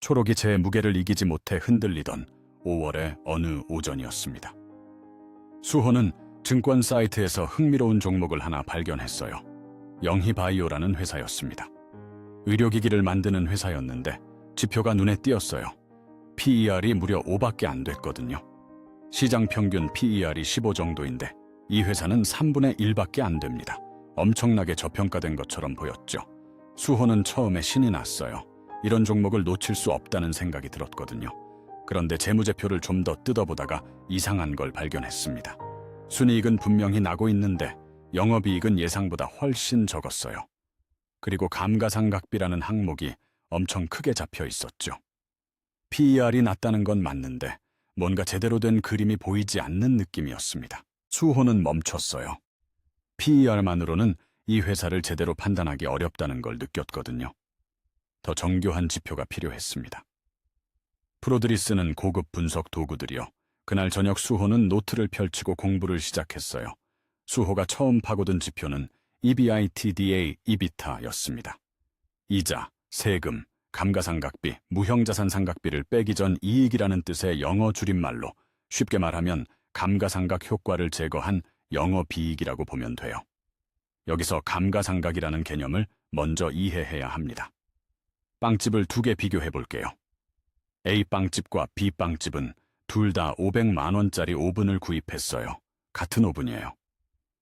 초록이 제 무게를 이기지 못해 흔들리던 5월의 어느 오전이었습니다. 수호는 증권 사이트에서 흥미로운 종목을 하나 발견했어요. 영희바이오라는 회사였습니다. 의료기기를 만드는 회사였는데 지표가 눈에 띄었어요. PER이 무려 5밖에 안 됐거든요. 시장 평균 PER이 15 정도인데 이 회사는 3분의 1밖에 안 됩니다. 엄청나게 저평가된 것처럼 보였죠. 수호는 처음에 신이 났어요. 이런 종목을 놓칠 수 없다는 생각이 들었거든요. 그런데 재무제표를 좀 더 뜯어보다가 이상한 걸 발견했습니다. 순이익은 분명히 나고 있는데 영업이익은 예상보다 훨씬 적었어요. 그리고 감가상각비라는 항목이 엄청 크게 잡혀 있었죠. PER이 낮다는 건 맞는데 뭔가 제대로 된 그림이 보이지 않는 느낌이었습니다. 수호는 멈췄어요. PER만으로는 이 회사를 제대로 판단하기 어렵다는 걸 느꼈거든요. 더 정교한 지표가 필요했습니다. 프로들이 쓰는 고급 분석 도구들이요. 그날 저녁 수호는 노트를 펼치고 공부를 시작했어요. 수호가 처음 파고든 지표는 EBITDA, EBITDA였습니다. 이자, 세금, 감가상각비, 무형자산상각비를 빼기 전 이익이라는 뜻의 영어 줄임말로 쉽게 말하면 감가상각 효과를 제거한 영업이익이라고 보면 돼요. 여기서 감가상각이라는 개념을 먼저 이해해야 합니다. 빵집을 두 개 비교해 볼게요. A빵집과 B빵집은 둘 다 500만 원짜리 오븐을 구입했어요. 같은 오븐이에요.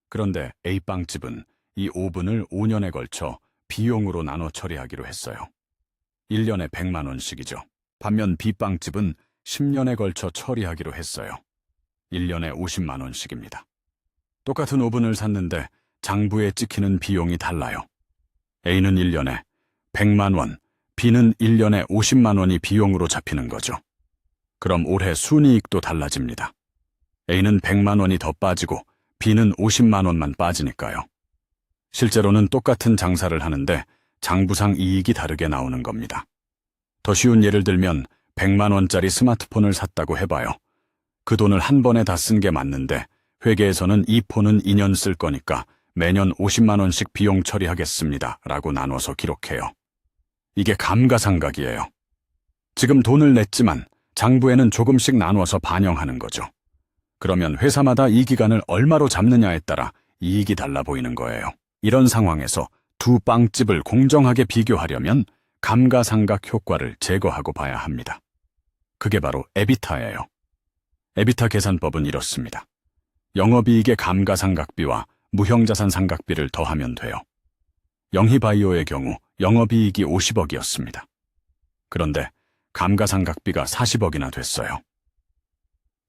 그런데 A빵집은 이 오븐을 5년에 걸쳐 비용으로 나눠 처리하기로 했어요. 1년에 100만 원씩이죠. 반면 B빵집은 10년에 걸쳐 처리하기로 했어요. 1년에 50만 원씩입니다. 똑같은 오븐을 샀는데 장부에 찍히는 비용이 달라요. A는 1년에 100만 원, B는 1년에 50만 원이 비용으로 잡히는 거죠. 그럼 올해 순이익도 달라집니다. A는 100만 원이 더 빠지고 B는 50만 원만 빠지니까요. 실제로는 똑같은 장사를 하는데 장부상 이익이 다르게 나오는 겁니다. 더 쉬운 예를 들면 100만 원짜리 스마트폰을 샀다고 해봐요. 그 돈을 한 번에 다 쓴 게 맞는데 회계에서는 이 폰은 2년 쓸 거니까 매년 50만 원씩 비용 처리하겠습니다. 라고 나눠서 기록해요. 이게 감가상각이에요. 지금 돈을 냈지만 장부에는 조금씩 나눠서 반영하는 거죠. 그러면 회사마다 이 기간을 얼마로 잡느냐에 따라 이익이 달라 보이는 거예요. 이런 상황에서 두 빵집을 공정하게 비교하려면 감가상각 효과를 제거하고 봐야 합니다. 그게 바로 에비타예요. 에비타 계산법은 이렇습니다. 영업이익의 감가상각비와 무형자산상각비를 더하면 돼요. 영희바이오의 경우 영업이익이 50억이었습니다. 그런데 감가상각비가 40억이나 됐어요.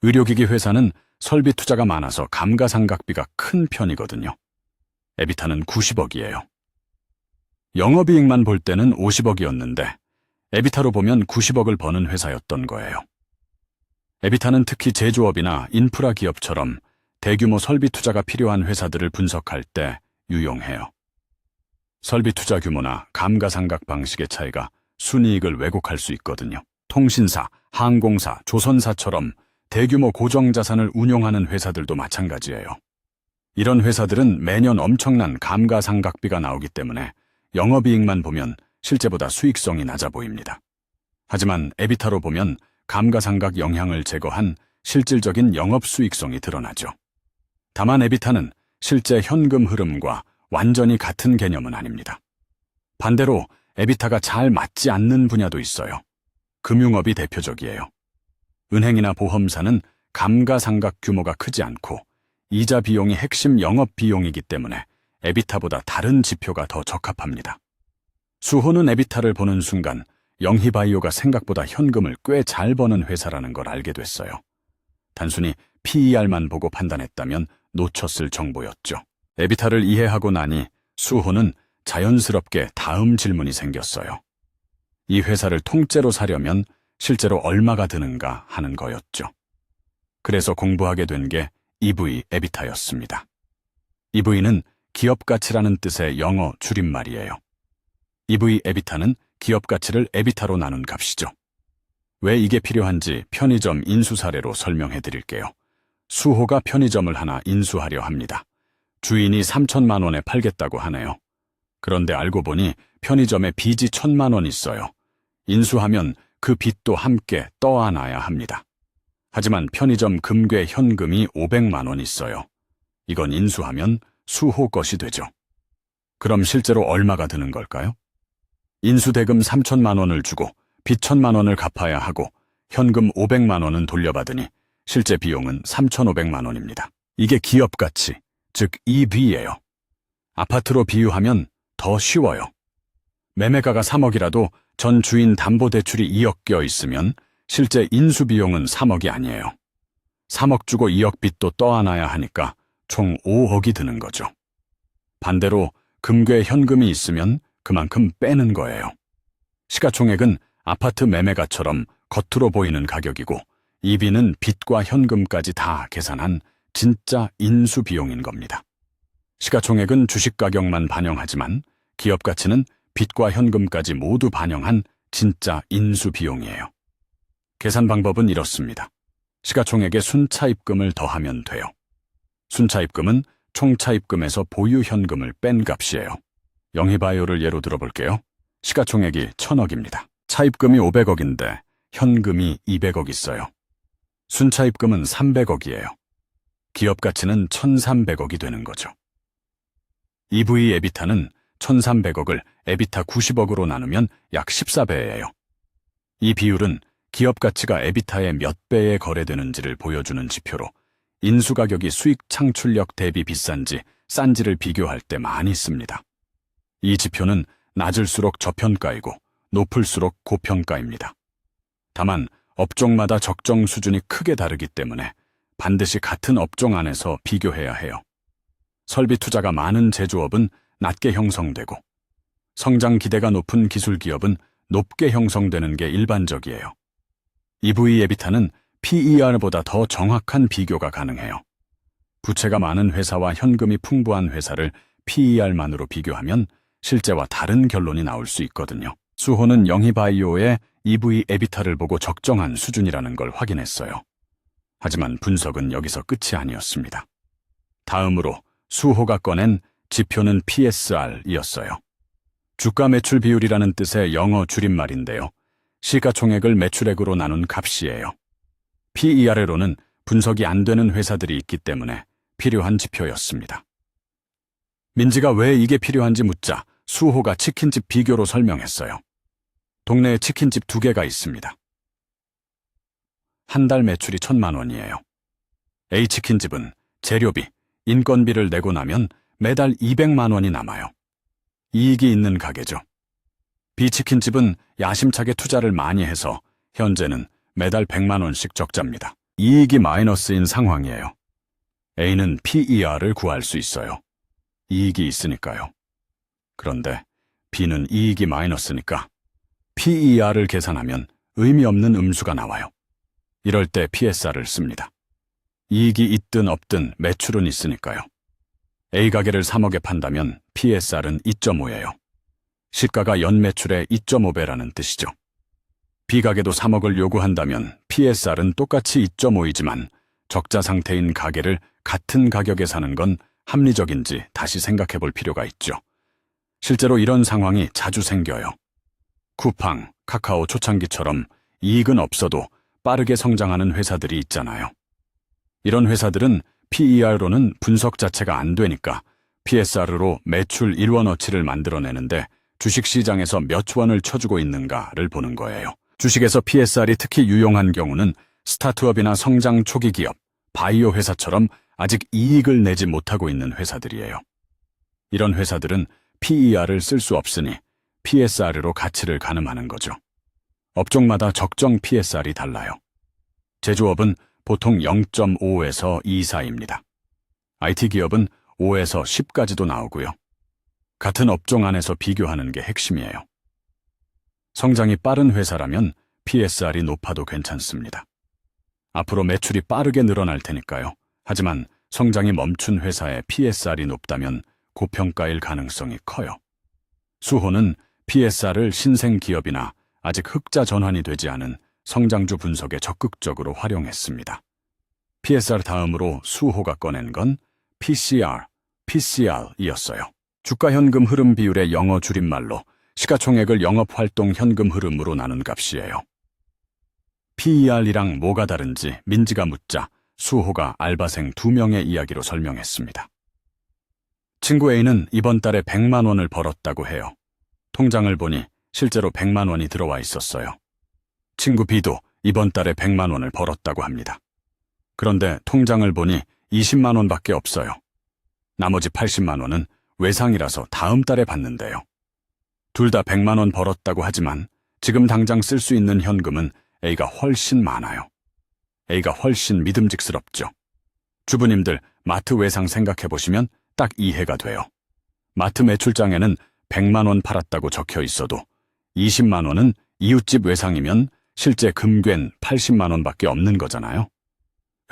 의료기기 회사는 설비 투자가 많아서 감가상각비가 큰 편이거든요. 에비타는 90억이에요. 영업이익만 볼 때는 50억이었는데 에비타로 보면 90억을 버는 회사였던 거예요. 에비타는 특히 제조업이나 인프라 기업처럼 대규모 설비 투자가 필요한 회사들을 분석할 때 유용해요. 설비 투자 규모나 감가상각 방식의 차이가 순이익을 왜곡할 수 있거든요. 통신사, 항공사, 조선사처럼 대규모 고정자산을 운용하는 회사들도 마찬가지예요. 이런 회사들은 매년 엄청난 감가상각비가 나오기 때문에 영업이익만 보면 실제보다 수익성이 낮아 보입니다. 하지만 에비타로 보면 감가상각 영향을 제거한 실질적인 영업수익성이 드러나죠. 다만 에비타는 실제 현금 흐름과 완전히 같은 개념은 아닙니다. 반대로 에비타가 잘 맞지 않는 분야도 있어요. 금융업이 대표적이에요. 은행이나 보험사는 감가상각 규모가 크지 않고 이자 비용이 핵심 영업 비용이기 때문에 에비타보다 다른 지표가 더 적합합니다. 수호는 에비타를 보는 순간 영희바이오가 생각보다 현금을 꽤 잘 버는 회사라는 걸 알게 됐어요. 단순히 PER만 보고 판단했다면 놓쳤을 정보였죠. 에비타를 이해하고 나니 수호는 자연스럽게 다음 질문이 생겼어요. 이 회사를 통째로 사려면 실제로 얼마가 드는가 하는 거였죠. 그래서 공부하게 된 게 EV 에비타였습니다. EV는 기업가치라는 뜻의 영어 줄임말이에요. EV 에비타는 기업가치를 에비타로 나눈 값이죠. 왜 이게 필요한지 편의점 인수 사례로 설명해 드릴게요. 수호가 편의점을 하나 인수하려 합니다. 주인이 3천만 원에 팔겠다고 하네요. 그런데 알고 보니 편의점에 빚이 1,000만 원 있어요. 인수하면 그 빚도 함께 떠안아야 합니다. 하지만 편의점 금괴 현금이 500만 원 있어요. 이건 인수하면 수호 것이 되죠. 그럼 실제로 얼마가 드는 걸까요? 인수대금 3천만 원을 주고 빚 1천만 원을 갚아야 하고 현금 500만 원은 돌려받으니 실제 비용은 3,500만 원입니다. 이게 기업 가치, 즉 EV예요. 아파트로 비유하면 더 쉬워요. 매매가가 3억이라도 전 주인 담보대출이 2억 껴 있으면 실제 인수비용은 3억이 아니에요. 3억 주고 2억 빚도 떠안아야 하니까 총 5억이 드는 거죠. 반대로 금괴 현금이 있으면 그만큼 빼는 거예요. 시가총액은 아파트 매매가처럼 겉으로 보이는 가격이고 EV는 빚과 현금까지 다 계산한 진짜 인수비용인 겁니다. 시가총액은 주식가격만 반영하지만 기업 가치는 빚과 현금까지 모두 반영한 진짜 인수비용이에요. 계산 방법은 이렇습니다. 시가총액에 순차입금을 더하면 돼요. 순차입금은 총차입금에서 보유 현금을 뺀 값이에요. 영희바이오를 예로 들어볼게요. 시가총액이 1,000억입니다. 차입금이 500억인데 현금이 200억 있어요. 순차입금은 300억이에요. 기업 가치는 1,300억이 되는 거죠. EV 에비타는 1,300억을 에비타 90억으로 나누면 약 14배예요. 이 비율은 기업 가치가 에비타의 몇 배에 거래되는지를 보여주는 지표로 인수가격이 수익 창출력 대비 비싼지 싼지를 비교할 때 많이 씁니다. 이 지표는 낮을수록 저평가이고 높을수록 고평가입니다. 다만 업종마다 적정 수준이 크게 다르기 때문에 반드시 같은 업종 안에서 비교해야 해요. 설비 투자가 많은 제조업은 낮게 형성되고 성장 기대가 높은 기술 기업은 높게 형성되는 게 일반적이에요. EV 에비타는 PER보다 더 정확한 비교가 가능해요. 부채가 많은 회사와 현금이 풍부한 회사를 PER만으로 비교하면 실제와 다른 결론이 나올 수 있거든요. 수호는 영희바이오의 EV 에비타를 보고 적정한 수준이라는 걸 확인했어요. 하지만 분석은 여기서 끝이 아니었습니다. 다음으로 수호가 꺼낸 지표는 PSR이었어요. 주가 매출 비율이라는 뜻의 영어 줄임말인데요. 시가총액을 매출액으로 나눈 값이에요. PER로는 분석이 안 되는 회사들이 있기 때문에 필요한 지표였습니다. 민지가 왜 이게 필요한지 묻자 수호가 치킨집 비교로 설명했어요. 동네에 치킨집 2개가 있습니다. 한 달 매출이 1,000만 원이에요. A치킨집은 재료비, 인건비를 내고 나면 매달 200만 원이 남아요. 이익이 있는 가게죠. B치킨집은 야심차게 투자를 많이 해서 현재는 매달 100만 원씩 적자입니다. 이익이 마이너스인 상황이에요. A는 PER을 구할 수 있어요. 이익이 있으니까요. 그런데 B는 이익이 마이너스니까 PER을 계산하면 의미 없는 음수가 나와요. 이럴 때 PSR을 씁니다. 이익이 있든 없든 매출은 있으니까요. A 가게를 3억에 판다면 PSR은 2.5예요. 시가가 연매출의 2.5배라는 뜻이죠. B 가게도 3억을 요구한다면 PSR은 똑같이 2.5이지만 적자 상태인 가게를 같은 가격에 사는 건 합리적인지 다시 생각해 볼 필요가 있죠. 실제로 이런 상황이 자주 생겨요. 쿠팡, 카카오 초창기처럼 이익은 없어도 빠르게 성장하는 회사들이 있잖아요. 이런 회사들은 PER로는 분석 자체가 안 되니까 PSR로 매출 1원어치를 만들어내는데 주식시장에서 몇 원을 쳐주고 있는가를 보는 거예요. 주식에서 PSR이 특히 유용한 경우는 스타트업이나 성장 초기 기업, 바이오 회사처럼 아직 이익을 내지 못하고 있는 회사들이에요. 이런 회사들은 PER을 쓸 수 없으니 PSR로 가치를 가늠하는 거죠. 업종마다 적정 PSR이 달라요. 제조업은 보통 0.5에서 2 사이입니다. IT 기업은 5에서 10까지도 나오고요. 같은 업종 안에서 비교하는 게 핵심이에요. 성장이 빠른 회사라면 PSR이 높아도 괜찮습니다. 앞으로 매출이 빠르게 늘어날 테니까요. 하지만 성장이 멈춘 회사의 PSR이 높다면 고평가일 가능성이 커요. 수호는 PSR을 신생 기업이나 아직 흑자 전환이 되지 않은 성장주 분석에 적극적으로 활용했습니다. PSR 다음으로 수호가 꺼낸 건 PCR이었어요. 주가 현금 흐름 비율의 영어 줄임말로 시가총액을 영업활동 현금 흐름으로 나눈 값이에요. PER이랑 뭐가 다른지 민지가 묻자 수호가 알바생 2명의 이야기로 설명했습니다. 친구 A는 이번 달에 100만 원을 벌었다고 해요. 통장을 보니 실제로 100만 원이 들어와 있었어요. 친구 B도 이번 달에 100만 원을 벌었다고 합니다. 그런데 통장을 보니 20만 원밖에 없어요. 나머지 80만 원은 외상이라서 다음 달에 받는데요. 둘 다 100만 원 벌었다고 하지만 지금 당장 쓸 수 있는 현금은 A가 훨씬 많아요. A가 훨씬 믿음직스럽죠. 주부님들 마트 외상 생각해보시면 딱 이해가 돼요. 마트 매출장에는 100만 원 팔았다고 적혀 있어도 20만 원은 이웃집 외상이면 실제 금괴는 80만 원밖에 없는 거잖아요.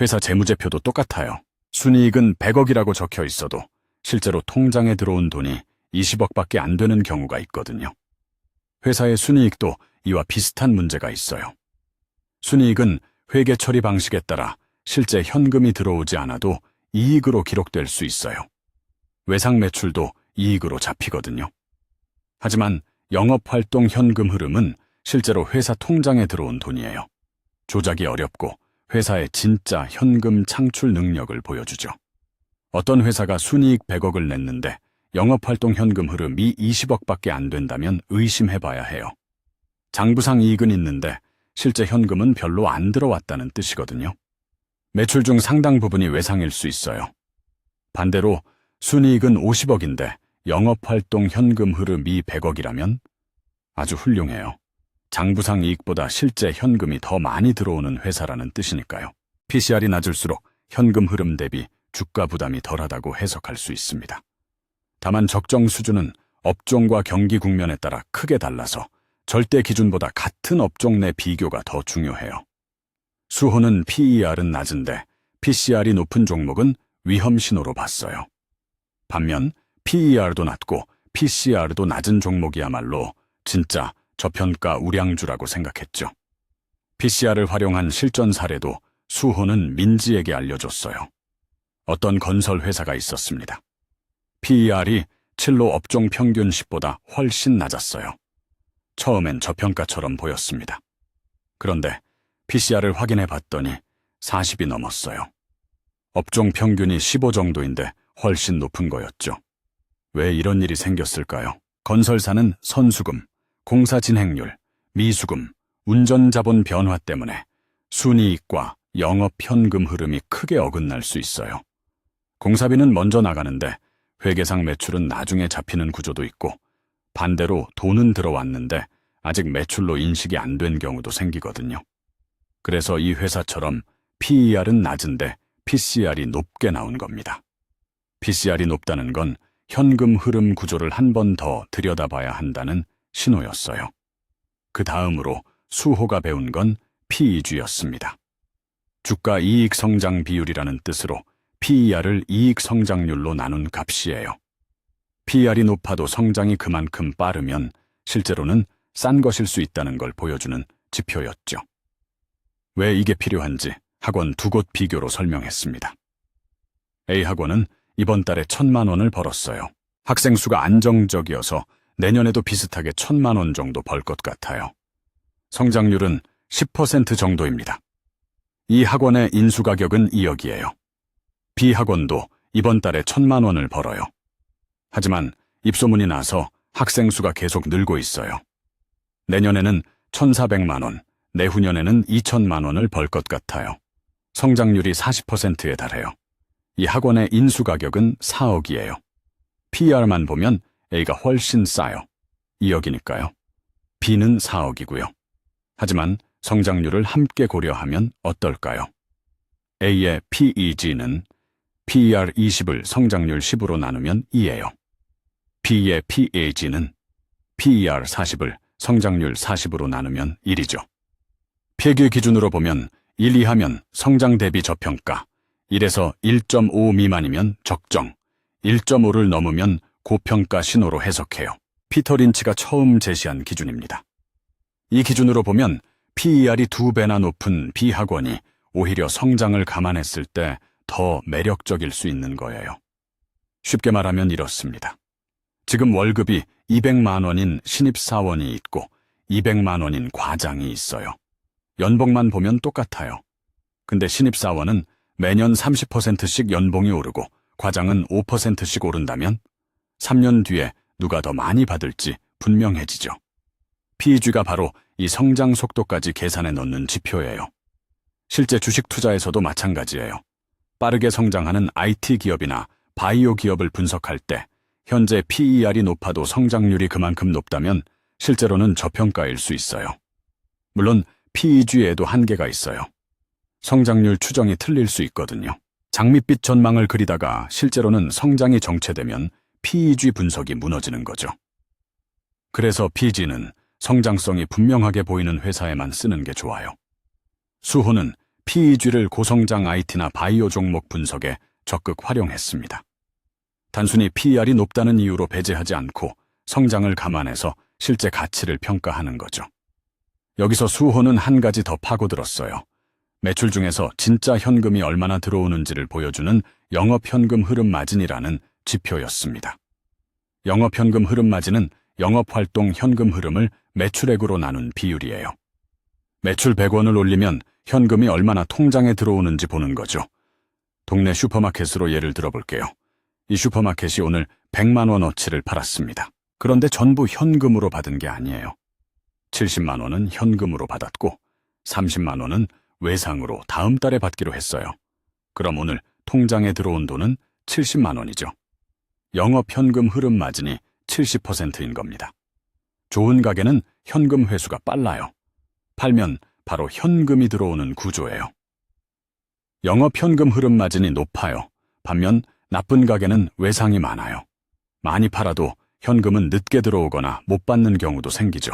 회사 재무제표도 똑같아요. 순이익은 100억이라고 적혀 있어도 실제로 통장에 들어온 돈이 20억밖에 안 되는 경우가 있거든요. 회사의 순이익도 이와 비슷한 문제가 있어요. 순이익은 회계 처리 방식에 따라 실제 현금이 들어오지 않아도 이익으로 기록될 수 있어요. 외상 매출도 이익으로 잡히거든요. 하지만 영업활동 현금 흐름은 실제로 회사 통장에 들어온 돈이에요. 조작이 어렵고 회사의 진짜 현금 창출 능력을 보여주죠. 어떤 회사가 순이익 100억을 냈는데 영업활동 현금 흐름이 20억밖에 안 된다면 의심해봐야 해요. 장부상 이익은 있는데 실제 현금은 별로 안 들어왔다는 뜻이거든요. 매출 중 상당 부분이 외상일 수 있어요. 반대로 순이익은 50억인데 영업활동 현금 흐름이 100억이라면 아주 훌륭해요. 장부상 이익보다 실제 현금이 더 많이 들어오는 회사라는 뜻이니까요. PCR이 낮을수록 현금 흐름 대비 주가 부담이 덜하다고 해석할 수 있습니다. 다만 적정 수준은 업종과 경기 국면에 따라 크게 달라서 절대 기준보다 같은 업종 내 비교가 더 중요해요. 수호는 PER은 낮은데 PCR이 높은 종목은 위험 신호로 봤어요. 반면 PER도 낮고 PCR도 낮은 종목이야말로 진짜 저평가 우량주라고 생각했죠. PCR을 활용한 실전 사례도 수호는 민지에게 알려줬어요. 어떤 건설 회사가 있었습니다. PER이 7로 업종 평균 10보다 훨씬 낮았어요. 처음엔 저평가처럼 보였습니다. 그런데 PCR을 확인해 봤더니 40이 넘었어요. 업종 평균이 15 정도인데 훨씬 높은 거였죠. 왜 이런 일이 생겼을까요? 건설사는 선수금, 공사 진행률, 미수금, 운전자본 변화 때문에 순이익과 영업 현금 흐름이 크게 어긋날 수 있어요. 공사비는 먼저 나가는데 회계상 매출은 나중에 잡히는 구조도 있고 반대로 돈은 들어왔는데 아직 매출로 인식이 안 된 경우도 생기거든요. 그래서 이 회사처럼 PER은 낮은데 PCR이 높게 나온 겁니다. PCR이 높다는 건 현금 흐름 구조를 한 번 더 들여다봐야 한다는 신호였어요. 그 다음으로 수호가 배운 건 PEG였습니다. 주가 이익 성장 비율이라는 뜻으로 PER을 이익 성장률로 나눈 값이에요. PER이 높아도 성장이 그만큼 빠르면 실제로는 싼 것일 수 있다는 걸 보여주는 지표였죠. 왜 이게 필요한지 학원 2곳 비교로 설명했습니다. A학원은 이번 달에 1,000만 원을 벌었어요. 학생 수가 안정적이어서 내년에도 비슷하게 1,000만 원 정도 벌 것 같아요. 성장률은 10% 정도입니다. 이 학원의 인수가격은 2억이에요. B학원도 이번 달에 1,000만 원을 벌어요. 하지만 입소문이 나서 학생 수가 계속 늘고 있어요. 내년에는 1,400만 원, 내후년에는 2,000만 원을 벌 것 같아요. 성장률이 40%에 달해요. 이 학원의 인수가격은 4억이에요. PER만 보면 A가 훨씬 싸요. 2억이니까요. B는 4억이고요. 하지만 성장률을 함께 고려하면 어떨까요? A의 PEG는 PER 20을 성장률 10으로 나누면 2예요. B의 PAG는 PER 40을 성장률 40으로 나누면 1이죠. 폐기 기준으로 보면 1 이하면 성장 대비 저평가, 1에서 1.5 미만이면 적정, 1.5를 넘으면 고평가 신호로 해석해요. 피터 린치가 처음 제시한 기준입니다. 이 기준으로 보면 PER이 2배나 높은 B학원이 오히려 성장을 감안했을 때 더 매력적일 수 있는 거예요. 쉽게 말하면 이렇습니다. 지금 월급이 200만 원인 신입사원이 있고 200만 원인 과장이 있어요. 연봉만 보면 똑같아요. 근데 신입사원은 매년 30%씩 연봉이 오르고 과장은 5%씩 오른다면 3년 뒤에 누가 더 많이 받을지 분명해지죠. PEG가 바로 이 성장 속도까지 계산해 넣는 지표예요. 실제 주식 투자에서도 마찬가지예요. 빠르게 성장하는 IT 기업이나 바이오 기업을 분석할 때 현재 PER이 높아도 성장률이 그만큼 높다면 실제로는 저평가일 수 있어요. 물론 PEG에도 한계가 있어요. 성장률 추정이 틀릴 수 있거든요. 장밋빛 전망을 그리다가 실제로는 성장이 정체되면 PEG 분석이 무너지는 거죠. 그래서 PEG는 성장성이 분명하게 보이는 회사에만 쓰는 게 좋아요. 수호는 PEG를 고성장 IT나 바이오 종목 분석에 적극 활용했습니다. 단순히 PER이 높다는 이유로 배제하지 않고 성장을 감안해서 실제 가치를 평가하는 거죠. 여기서 수호는 한 가지 더 파고들었어요. 매출 중에서 진짜 현금이 얼마나 들어오는지를 보여주는 영업현금 흐름 마진이라는 지표였습니다. 영업현금 흐름 마진은 영업활동 현금 흐름을 매출액으로 나눈 비율이에요. 매출 100원을 올리면 현금이 얼마나 통장에 들어오는지 보는 거죠. 동네 슈퍼마켓으로 예를 들어볼게요. 이 슈퍼마켓이 오늘 100만 원어치를 팔았습니다. 그런데 전부 현금으로 받은 게 아니에요. 70만 원은 현금으로 받았고 30만 원은 외상으로 다음 달에 받기로 했어요. 그럼 오늘 통장에 들어온 돈은 70만 원이죠. 영업현금 흐름 마진이 70%인 겁니다. 좋은 가게는 현금 회수가 빨라요. 팔면 바로 현금이 들어오는 구조예요. 영업현금 흐름 마진이 높아요. 반면 나쁜 가게는 외상이 많아요. 많이 팔아도 현금은 늦게 들어오거나 못 받는 경우도 생기죠.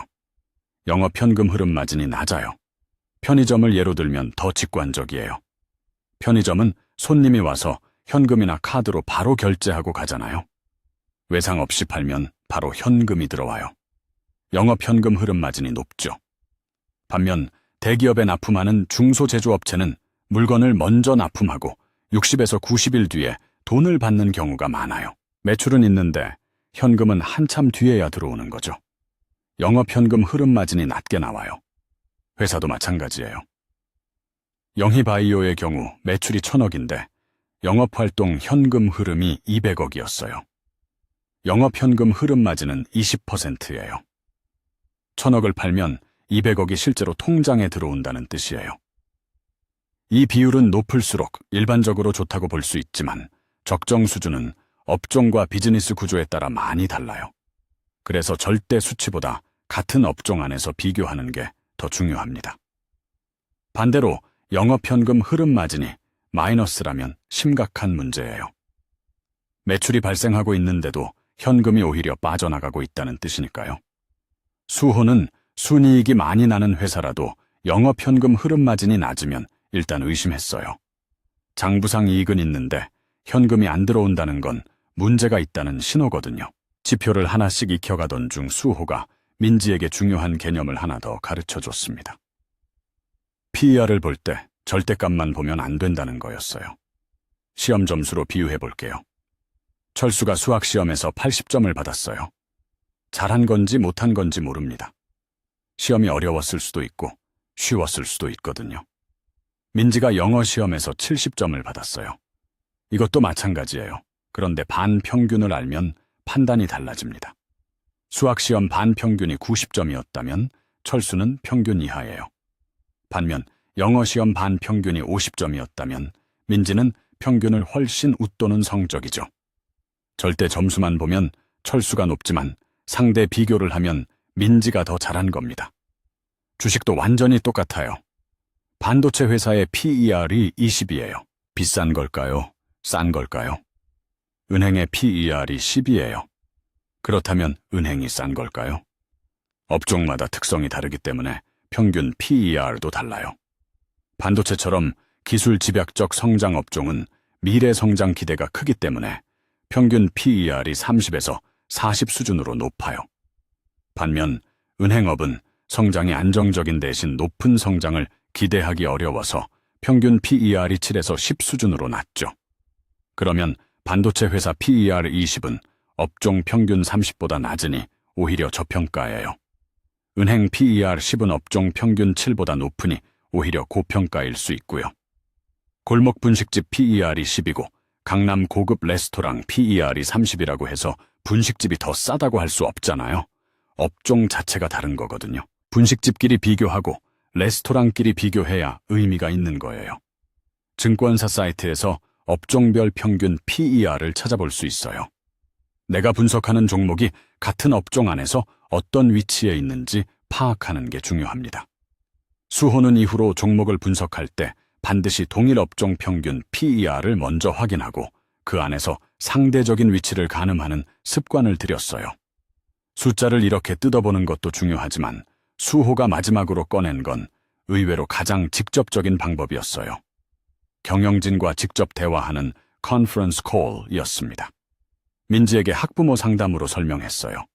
영업현금 흐름 마진이 낮아요. 편의점을 예로 들면 더 직관적이에요. 편의점은 손님이 와서 현금이나 카드로 바로 결제하고 가잖아요. 외상 없이 팔면 바로 현금이 들어와요. 영업현금 흐름 마진이 높죠. 반면 대기업에 납품하는 중소제조업체는 물건을 먼저 납품하고 60에서 90일 뒤에 돈을 받는 경우가 많아요. 매출은 있는데 현금은 한참 뒤에야 들어오는 거죠. 영업현금 흐름 마진이 낮게 나와요. 회사도 마찬가지예요. 영희바이오의 경우 매출이 1,000억인데 영업활동 현금 흐름이 200억이었어요. 영업현금 흐름 마진은 20%예요. 1,000억을 팔면 200억이 실제로 통장에 들어온다는 뜻이에요. 이 비율은 높을수록 일반적으로 좋다고 볼 수 있지만 적정 수준은 업종과 비즈니스 구조에 따라 많이 달라요. 그래서 절대 수치보다 같은 업종 안에서 비교하는 게 더 중요합니다. 반대로 영업현금 흐름 마진이 마이너스라면 심각한 문제예요. 매출이 발생하고 있는데도 현금이 오히려 빠져나가고 있다는 뜻이니까요. 수호는 순이익이 많이 나는 회사라도 영업현금 흐름 마진이 낮으면 일단 의심했어요. 장부상 이익은 있는데 현금이 안 들어온다는 건 문제가 있다는 신호거든요. 지표를 하나씩 익혀가던 중 수호가 민지에게 중요한 개념을 하나 더 가르쳐줬습니다. PER을 볼 때 절대값만 보면 안 된다는 거였어요. 시험 점수로 비유해볼게요. 철수가 수학시험에서 80점을 받았어요. 잘한 건지 못한 건지 모릅니다. 시험이 어려웠을 수도 있고 쉬웠을 수도 있거든요. 민지가 영어 시험에서 70점을 받았어요. 이것도 마찬가지예요. 그런데 반평균을 알면 판단이 달라집니다. 수학시험 반평균이 90점이었다면 철수는 평균 이하예요. 반면 영어시험 반평균이 50점이었다면 민지는 평균을 훨씬 웃도는 성적이죠. 절대 점수만 보면 철수가 높지만 상대 비교를 하면 민지가 더 잘한 겁니다. 주식도 완전히 똑같아요. 반도체 회사의 PER이 20이에요. 비싼 걸까요? 싼 걸까요? 은행의 PER이 10이에요. 그렇다면 은행이 싼 걸까요? 업종마다 특성이 다르기 때문에 평균 PER도 달라요. 반도체처럼 기술 집약적 성장 업종은 미래 성장 기대가 크기 때문에 평균 PER이 30에서 40 수준으로 높아요. 반면 은행업은 성장이 안정적인 대신 높은 성장을 기대하기 어려워서 평균 PER이 7에서 10 수준으로 낮죠. 그러면 반도체 회사 PER 20은 업종 평균 30보다 낮으니 오히려 저평가예요. 은행 PER 10은 업종 평균 7보다 높으니 오히려 고평가일 수 있고요. 골목 분식집 PER이 10이고 강남 고급 레스토랑 PER이 30이라고 해서 분식집이 더 싸다고 할 수 없잖아요. 업종 자체가 다른 거거든요. 분식집끼리 비교하고 레스토랑끼리 비교해야 의미가 있는 거예요. 증권사 사이트에서 업종별 평균 PER을 찾아볼 수 있어요. 내가 분석하는 종목이 같은 업종 안에서 어떤 위치에 있는지 파악하는 게 중요합니다. 수호는 이후로 종목을 분석할 때 반드시 동일 업종 평균 PER을 먼저 확인하고 그 안에서 상대적인 위치를 가늠하는 습관을 들였어요. 숫자를 이렇게 뜯어보는 것도 중요하지만 수호가 마지막으로 꺼낸 건 의외로 가장 직접적인 방법이었어요. 경영진과 직접 대화하는 컨퍼런스 콜이었습니다. 민지에게 학부모 상담으로 설명했어요.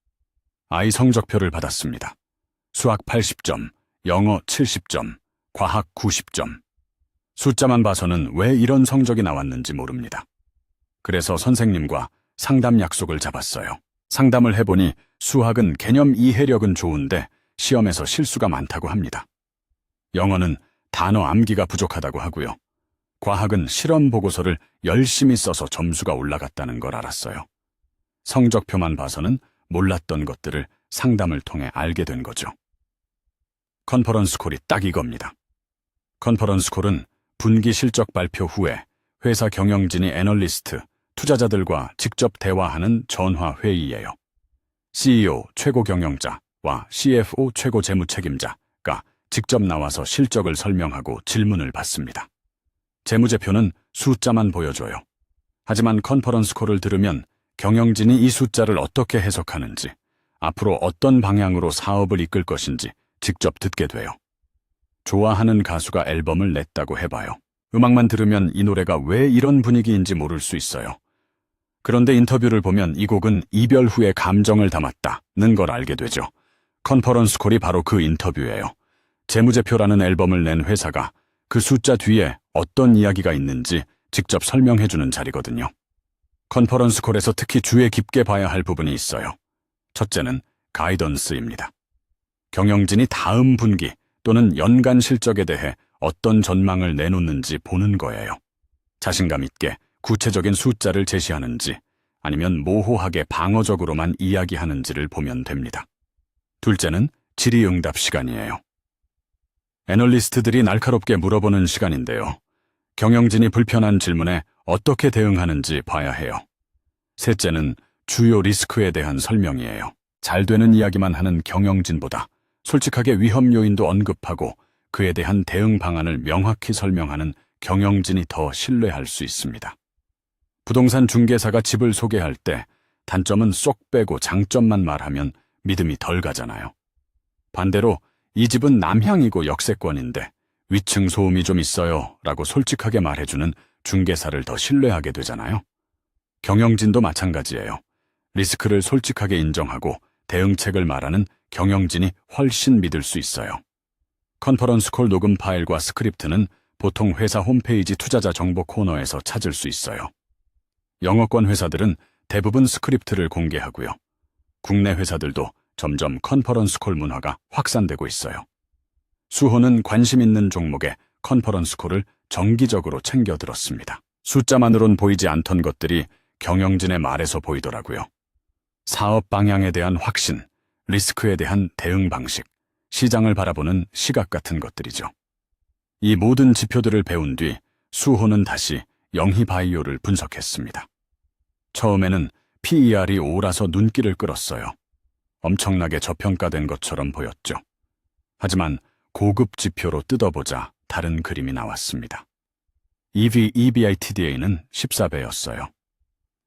아이 성적표를 받았습니다. 수학 80점, 영어 70점, 과학 90점. 숫자만 봐서는 왜 이런 성적이 나왔는지 모릅니다. 그래서 선생님과 상담 약속을 잡았어요. 상담을 해보니 수학은 개념 이해력은 좋은데 시험에서 실수가 많다고 합니다. 영어는 단어 암기가 부족하다고 하고요. 과학은 실험 보고서를 열심히 써서 점수가 올라갔다는 걸 알았어요. 성적표만 봐서는 몰랐던 것들을 상담을 통해 알게 된 거죠. 컨퍼런스 콜이 딱 이겁니다. 컨퍼런스 콜은 분기 실적 발표 후에 회사 경영진이 애널리스트, 투자자들과 직접 대화하는 전화 회의예요. CEO 최고 경영자와 CFO 최고 재무책임자가 직접 나와서 실적을 설명하고 질문을 받습니다. 재무제표는 숫자만 보여줘요. 하지만 컨퍼런스 콜을 들으면 경영진이 이 숫자를 어떻게 해석하는지, 앞으로 어떤 방향으로 사업을 이끌 것인지 직접 듣게 돼요. 좋아하는 가수가 앨범을 냈다고 해봐요. 음악만 들으면 이 노래가 왜 이런 분위기인지 모를 수 있어요. 그런데 인터뷰를 보면 이 곡은 이별 후의 감정을 담았다는 걸 알게 되죠. 컨퍼런스 콜이 바로 그 인터뷰예요. 재무제표라는 앨범을 낸 회사가 그 숫자 뒤에 어떤 이야기가 있는지 직접 설명해주는 자리거든요. 컨퍼런스 콜에서 특히 주의 깊게 봐야 할 부분이 있어요. 첫째는 가이던스입니다. 경영진이 다음 분기 또는 연간 실적에 대해 어떤 전망을 내놓는지 보는 거예요. 자신감 있게 구체적인 숫자를 제시하는지 아니면 모호하게 방어적으로만 이야기하는지를 보면 됩니다. 둘째는 질의응답 시간이에요. 애널리스트들이 날카롭게 물어보는 시간인데요. 경영진이 불편한 질문에 어떻게 대응하는지 봐야 해요. 셋째는 주요 리스크에 대한 설명이에요. 잘 되는 이야기만 하는 경영진보다 솔직하게 위험 요인도 언급하고 그에 대한 대응 방안을 명확히 설명하는 경영진이 더 신뢰할 수 있습니다. 부동산 중개사가 집을 소개할 때 단점은 쏙 빼고 장점만 말하면 믿음이 덜 가잖아요. 반대로 이 집은 남향이고 역세권인데 위층 소음이 좀 있어요 라고 솔직하게 말해주는 중개사를 더 신뢰하게 되잖아요. 경영진도 마찬가지예요. 리스크를 솔직하게 인정하고 대응책을 말하는 경영진이 훨씬 믿을 수 있어요. 컨퍼런스 콜 녹음 파일과 스크립트는 보통 회사 홈페이지 투자자 정보 코너에서 찾을 수 있어요. 영어권 회사들은 대부분 스크립트를 공개하고요. 국내 회사들도 점점 컨퍼런스 콜 문화가 확산되고 있어요. 수호는 관심 있는 종목에 컨퍼런스 콜을 정기적으로 챙겨 들었습니다. 숫자만으론 보이지 않던 것들이 경영진의 말에서 보이더라고요. 사업 방향에 대한 확신, 리스크에 대한 대응 방식, 시장을 바라보는 시각 같은 것들이죠. 이 모든 지표들을 배운 뒤 수호는 다시 영희바이오를 분석했습니다. 처음에는 PER이 5라서 눈길을 끌었어요. 엄청나게 저평가된 것처럼 보였죠. 하지만 고급 지표로 뜯어보자 다른 그림이 나왔습니다. EV/EBITDA는 14배였어요.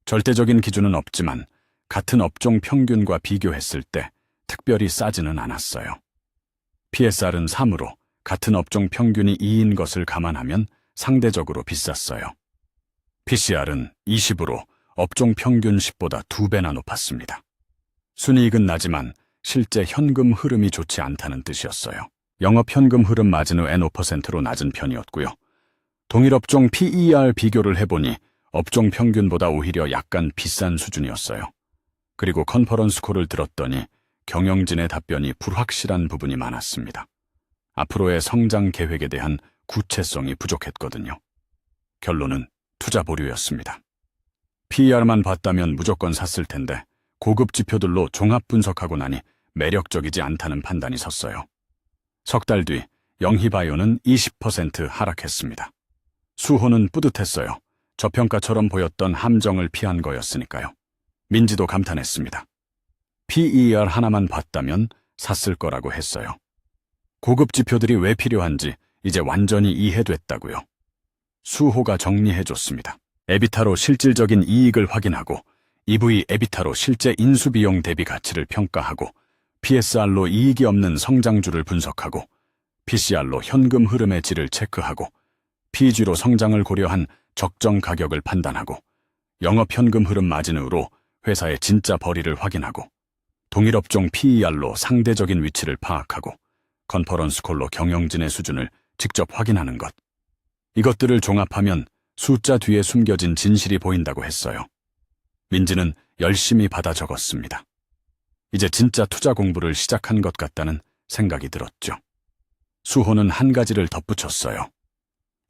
절대적인 기준은 없지만 같은 업종 평균과 비교했을 때 특별히 싸지는 않았어요. PSR은 3으로 같은 업종 평균이 2인 것을 감안하면 상대적으로 비쌌어요. PCR은 20으로 업종 평균 10보다 2배나 높았습니다. 순이익은 나지만 실제 현금 흐름이 좋지 않다는 뜻이었어요. 영업 현금 흐름 마진은 N5%로 낮은 편이었고요. 동일 업종 PER 비교를 해보니 업종 평균보다 오히려 약간 비싼 수준이었어요. 그리고 컨퍼런스 콜을 들었더니 경영진의 답변이 불확실한 부분이 많았습니다. 앞으로의 성장 계획에 대한 구체성이 부족했거든요. 결론은 투자 보류였습니다. PER만 봤다면 무조건 샀을 텐데 고급 지표들로 종합 분석하고 나니 매력적이지 않다는 판단이 섰어요. 석 달 뒤 영희바이오는 20% 하락했습니다. 수호는 뿌듯했어요. 저평가처럼 보였던 함정을 피한 거였으니까요. 민지도 감탄했습니다. PER 하나만 봤다면 샀을 거라고 했어요. 고급 지표들이 왜 필요한지 이제 완전히 이해됐다고요. 수호가 정리해줬습니다. 에비타로 실질적인 이익을 확인하고 EV 에비타로 실제 인수비용 대비 가치를 평가하고 PSR로 이익이 없는 성장주를 분석하고 PCR로 현금 흐름의 질을 체크하고 PEG로 성장을 고려한 적정 가격을 판단하고 영업 현금 흐름 마진으로 회사의 진짜 벌이를 확인하고 동일 업종 PER로 상대적인 위치를 파악하고 컨퍼런스 콜로 경영진의 수준을 직접 확인하는 것. 이것들을 종합하면 숫자 뒤에 숨겨진 진실이 보인다고 했어요. 민지는 열심히 받아 적었습니다. 이제 진짜 투자 공부를 시작한 것 같다는 생각이 들었죠. 수호는 한 가지를 덧붙였어요.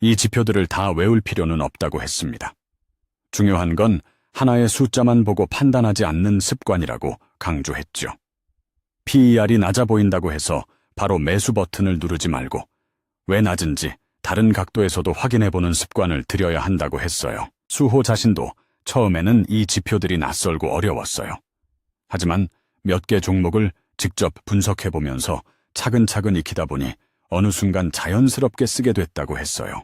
이 지표들을 다 외울 필요는 없다고 했습니다. 중요한 건 하나의 숫자만 보고 판단하지 않는 습관이라고 강조했죠. PER이 낮아 보인다고 해서 바로 매수 버튼을 누르지 말고 왜 낮은지 다른 각도에서도 확인해보는 습관을 들여야 한다고 했어요. 수호 자신도 처음에는 이 지표들이 낯설고 어려웠어요. 하지만 몇 개 종목을 직접 분석해보면서 차근차근 익히다 보니 어느 순간 자연스럽게 쓰게 됐다고 했어요.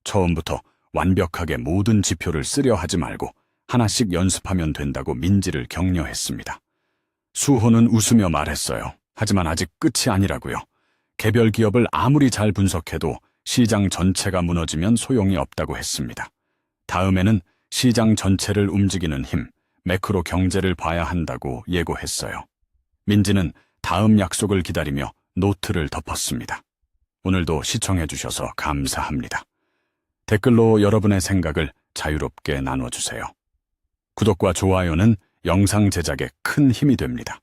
처음부터 완벽하게 모든 지표를 쓰려 하지 말고 하나씩 연습하면 된다고 민지를 격려했습니다. 수호는 웃으며 말했어요. 하지만 아직 끝이 아니라고요. 개별 기업을 아무리 잘 분석해도 시장 전체가 무너지면 소용이 없다고 했습니다. 다음에는 시장 전체를 움직이는 힘, 매크로 경제를 봐야 한다고 예고했어요. 민지는 다음 약속을 기다리며 노트를 덮었습니다. 오늘도 시청해주셔서 감사합니다. 댓글로 여러분의 생각을 자유롭게 나눠주세요. 구독과 좋아요는 영상 제작에 큰 힘이 됩니다.